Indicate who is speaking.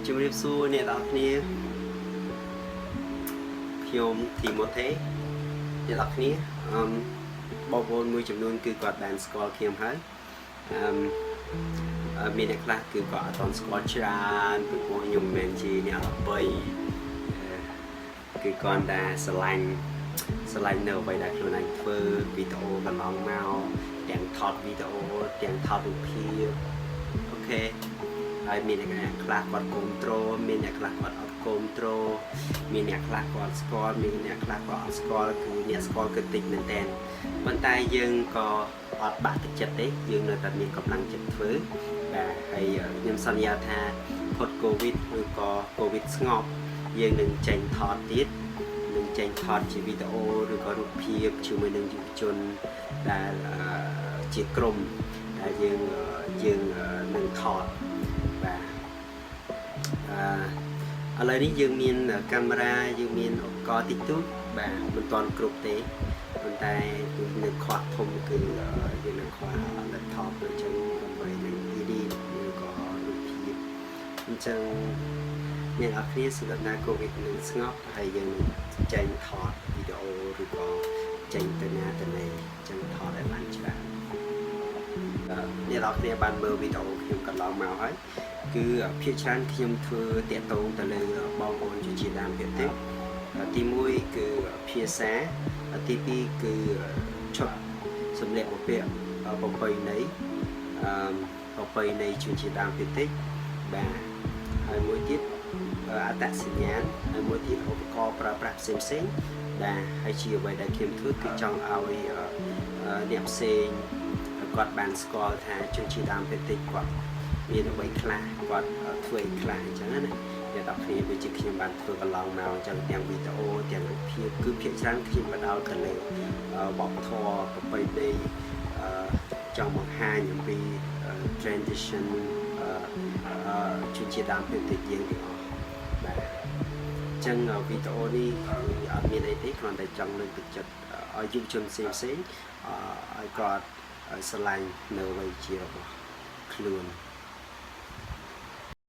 Speaker 1: ជំរាបសួរអ្នកនរគ្នាខ្ញុំធីម៉ូថេអ្នកនរគ្នាបងប្អូនមួយចំនួនគឺគាត់បានស្គាល់ខ្ញុំហើយមានអ្នកខ្លះគឺគាត់អត់ទាន់ស្គាល់ច្រើនពីព្រោះខ្ញុំមិនមែនជាអ្នកល្បីគឺគាត់តែស្រឡាញ់នៅអ្វីដែលខ្លួនឯងធ្វើវីដេអូកន្លងមកទាំងថតវីដេអូទាំងថតរូបភាពអូខេហើយមានអ្នកខ្លះគាត់គ្រប់ត្រូលមានអ្នកខ្លះគាត់អត់គ្រប់ត្រូលមានអ្នកខ្លះគាត់ស្គាល់មានអ្នកខ្លះគាត់អត់ស្គាល់គឺអ្នកស្គាល់គឺតិចមែនតើប៉ុន្តែយើងក៏អត់បាក់ទឹកចិត្តទេយើងនៅតែមានកម្លាំងចិត្តធ្វើបាទហើយខ្ញុំសន្យាថាផុតកូវីដឬក៏កូវីដស្ងប់យើងនឹងចេញថតទៀតនឹងចេញថតជាវីដេអូឬក៏រូបភាពជាមួយនឹងយុវជនដែលជាក្រុមដែលយើងនឹងថតបាទឥឡូវនេះយើងមានកាមេរ៉ាយើងមានឧបករណ៍តិចតួចបាទមិនទាន់គ្រប់ទេប៉ុន្តែនៅខ្វះធំគឺយើងនឹងខ្វះ laptop ដូចចឹងដើម្បីនឹង edit ឬក៏រូបភាពអញ្ចឹងអ្នកនរគ្នាសម្រាប់ថា COVID នឹងស្ងប់ហើយយើងនឹងចេញថតវីដេអូឬក៏ចេញទៅណាទៅណីអញ្ចឹងថតឲ្យបានច្រើនអ្នកនរគ្នាបានមើលវីដេអូខ្ញុំកន្លងមកហើយគឺភាគច្រើនខ្ញុំធ្វើតាក់ទងទៅលើបងប្អូនជាដើមទៀតទេទី1គឺភាសាទី2គឺឈុតសម្លៀកបំពាក់ប្រពៃណីជនជាតិដើមភាគតិចបាទហើយមួយទៀតអត្តសញ្ញាណហើយមួយទៀតឧបករណ៍ប្រើប្រាស់ផ្សេងបាទហើយជាអ្វីដែលខ្ញុំធ្វើគឺចង់ឲ្យអ្នកផ្សេងគាត់បានស្គាល់ថាជនជាតិដើមភាគតិចគាត់មានអ្វីខ្លះគាត់ធ្វើអីខ្លះអញ្ចឹងណាអ្នកនរគ្នាដូចជាខ្ញុំបានធ្វើកន្លងមកអញ្ចឹងទាំងវីដេអូទាំងរូបភាពគឺភាគច្រើនខ្ញុំបដោតទៅលើវប្បធម៌ប្រពៃណីចង់បង្ហាញអំពី tradition ជនជាតិដើមភាគតិចយើងទាំងអស់បាទអញ្ចឹងវីដេអូនេះអត់មានអីទេគ្រាន់តែចង់លើកទឹកចិត្តឲ្យយុវជនផ្សេងឲ្យគាត់ស្រឡាញ់នៅអ្វីជារបស់ខ្លួន